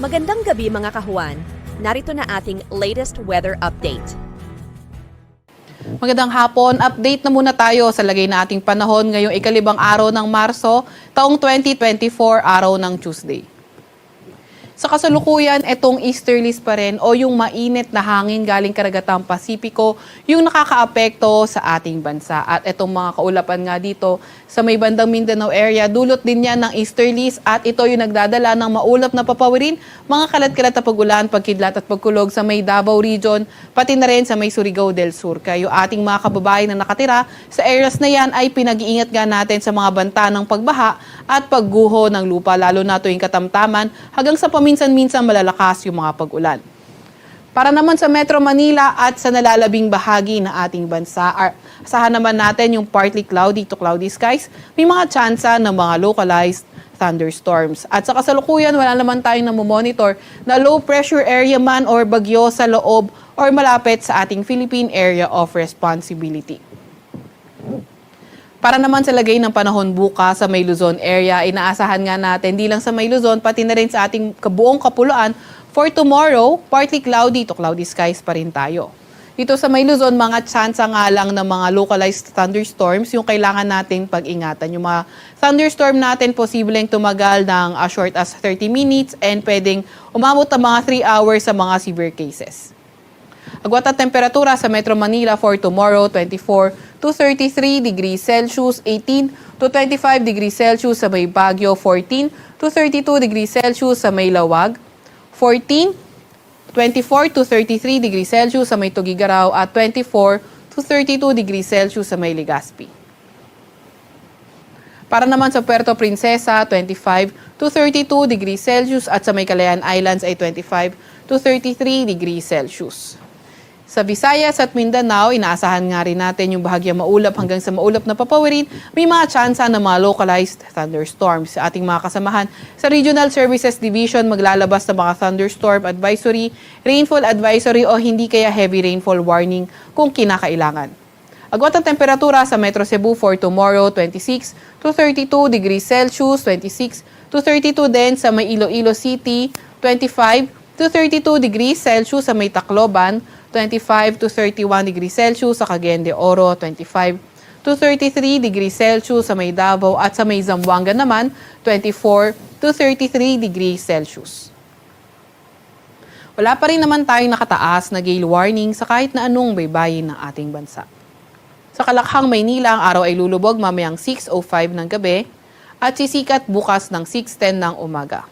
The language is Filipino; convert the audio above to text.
Magandang gabi mga kahuan. Narito na ating latest weather update. Magandang hapon. Update na muna tayo sa lagay na ating panahon ngayong ikalibang araw ng Marso, taong 2024, araw ng Tuesday. Sa kasalukuyan, itong easterlies pa rin o yung mainit na hangin galing karagatang Pasipiko yung nakakaapekto sa ating bansa. At itong mga kaulapan nga dito sa may bandang Mindanao area, dulot din yan ng easterlies at ito yung nagdadala ng maulap na papawirin, mga kalat-kalat na pagulan, pagkidlat at pagkulog sa may Davao Region, pati na rin sa may Surigao del Sur. Kaya ating mga kababayan na nakatira sa areas na yan ay pinag-iingat nga natin sa mga banta ng pagbaha at pagguho ng lupa, lalo na tuwing katamtaman hanggang sa paminsan-minsan malalakas yung mga pag-ulan. Para naman sa Metro Manila at sa nalalabing bahagi ng ating bansa, asahan naman natin yung partly cloudy to cloudy skies, may mga tsansa ng mga localized thunderstorms. At sa kasalukuyan, wala naman tayong namomonitor na low pressure area man or bagyo sa loob or malapit sa ating Philippine Area of Responsibility. Para naman sa lagay ng panahon bukas sa May Luzon area, inaasahan nga natin di lang sa May Luzon, pati na rin sa ating kabuong kapuluan. For tomorrow, partly cloudy to cloudy skies pa rin tayo. Dito sa May Luzon, mga tsansa nga lang ng mga localized thunderstorms yung kailangan natin pag-ingatan. Yung mga thunderstorm natin posibleng tumagal ng as short as 30 minutes and pwedeng umabot ng mga 3 hours sa mga severe cases. Agwat at temperatura sa Metro Manila for tomorrow, 24 to 33 degrees Celsius, 18 to 25 degrees Celsius sa may Baguio, 14 to 32 degrees Celsius sa may Lawag, 24 to 33 degrees Celsius sa may Tugigaraw at 24 to 32 degrees Celsius sa may Legazpi. Para naman sa Puerto Princesa, 25 to 32 degrees Celsius at sa may Calayan Islands ay 25 to 33 degrees Celsius. Sa Visayas at Mindanao, inaasahan nga rin natin yung bahagyang maulap hanggang sa maulap na papawirin, may mga tsansa ng mga localized thunderstorms. Sa ating mga kasamahan sa Regional Services Division, maglalabas ng mga thunderstorm advisory, rainfall advisory o hindi kaya heavy rainfall warning kung kinakailangan. Agwat ang temperatura sa Metro Cebu for tomorrow, 26 to 32 degrees Celsius, 26 to 32 din sa may Iloilo City, 25 to 32 degrees Celsius sa may Tacloban, 25 to 31 degrees Celsius sa Cagayan de Oro, 25 to 33 degrees Celsius sa may Davao at sa may Zamboanga naman, 24 to 33 degrees Celsius. Wala pa rin naman tayong nakataas na gale warning sa kahit na anong baybayin ng ating bansa. Sa Kalakhang, Maynila, ang araw ay lulubog mamayang 6:05 ng gabi at sisikat bukas ng 6:10 ng umaga.